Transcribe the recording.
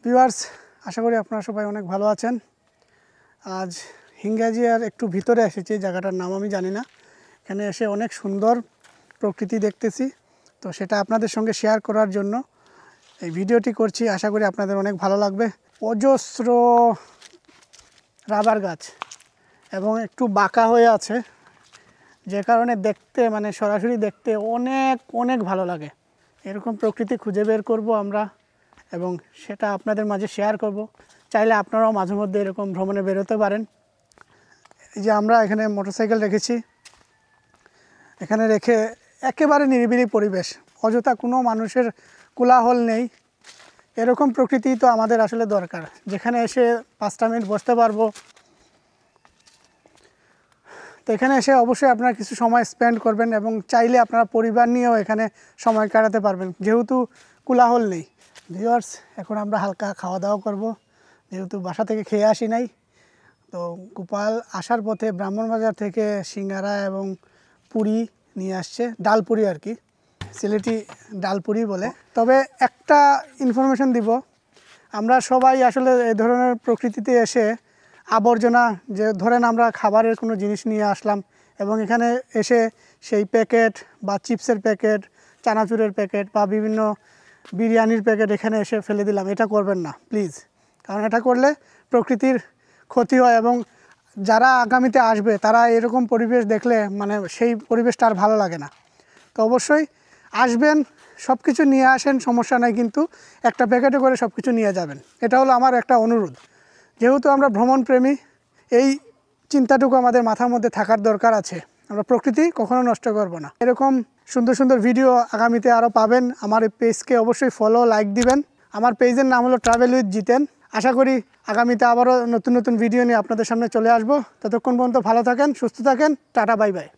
Viewers, আশা করি আপনারা সবাই অনেক ভালো আছেন। আজ হিঙ্গাজিয়ার একটু ভিতরে এসেছি, জায়গাটার নাম আমি জানি না। এখানে এসে অনেক সুন্দর প্রকৃতি দেখতেছি, তো সেটা আপনাদের সঙ্গে শেয়ার করার জন্য এই ভিডিওটি করছি। আশা করি আপনাদের অনেক ভালো লাগবে। অজস্র রাবার গাছ এবং একটু বাঁকা হয়ে আছে, যে কারণে দেখতে সরাসরি দেখতে অনেক অনেক ভালো লাগে। এরকম প্রকৃতি খুঁজে বের করব আমরা এবং সেটা আপনাদের মাঝে শেয়ার করব। চাইলে আপনারাও মাঝে মধ্যে এরকম ভ্রমণে বেরোতে পারেন। এই যে আমরা এখানে মোটরসাইকেল রেখেছি, এখানে রেখে একেবারে নিরিবিলি পরিবেশ, অযথা কোনো মানুষের কোলাহল নেই। এরকম প্রকৃতি তো আমাদের আসলে দরকার, যেখানে এসে 5টা মিনিট বসতে পারবো। তো এখানে এসে অবশ্যই আপনারা কিছু সময় স্পেন্ড করবেন এবং চাইলে আপনারা পরিবার নিয়েও এখানে সময় কাটাতে পারবেন, যেহেতু কোলাহল নেই। ভিউয়ার্স, এখন আমরা হালকা খাওয়া দাওয়া করব, যেহেতু বাসা থেকে খেয়ে আসি নাই। তো গোপাল আসার পথে ব্রাহ্মণবাজার থেকে সিঙ্গারা এবং পুরি নিয়ে আসছে, ডালপুরি আর কি, সিলেটি ডালপুরি বলে। তবে একটা ইনফরমেশন দিব, আমরা সবাই আসলে এই ধরনের প্রকৃতিতে এসে আবর্জনা, যে ধরেন আমরা খাবারের কোনো জিনিস নিয়ে আসলাম এবং এখানে এসে সেই প্যাকেট বা চিপসের প্যাকেট, চানাচুরের প্যাকেট বা বিভিন্ন বিরিয়ানির প্যাকেট এখানে এসে ফেলে দিলাম, এটা করবেন না প্লিজ। কারণ এটা করলে প্রকৃতির ক্ষতি হয় এবং যারা আগামীতে আসবে তারা এরকম পরিবেশ দেখলে সেই পরিবেশটা আর ভালো লাগে না। তো অবশ্যই আসবেন, সব কিছু নিয়ে আসেন, সমস্যা নাই, কিন্তু একটা প্যাকেটে করে সব কিছু নিয়ে যাবেন। এটা হলো আমার একটা অনুরোধ। যেহেতু আমরা ভ্রমণপ্রেমী, এই চিন্তাটুকু আমাদের মাথার মধ্যে থাকার দরকার আছে। আমরা প্রকৃতি কখনো নষ্ট করব না। এরকম সুন্দর সুন্দর ভিডিও আগামীতে আরও পাবেন। আমার এই পেজকে অবশ্যই ফলো, লাইক দিবেন। আমার পেজের নাম হলো ট্রাভেল উইথ জিতেন। আশা করি আগামীতে আবারও নতুন নতুন ভিডিও নিয়ে আপনাদের সামনে চলে আসবো। ততক্ষণ পর্যন্ত ভালো থাকেন, সুস্থ থাকেন, টাটা, বাই বাই।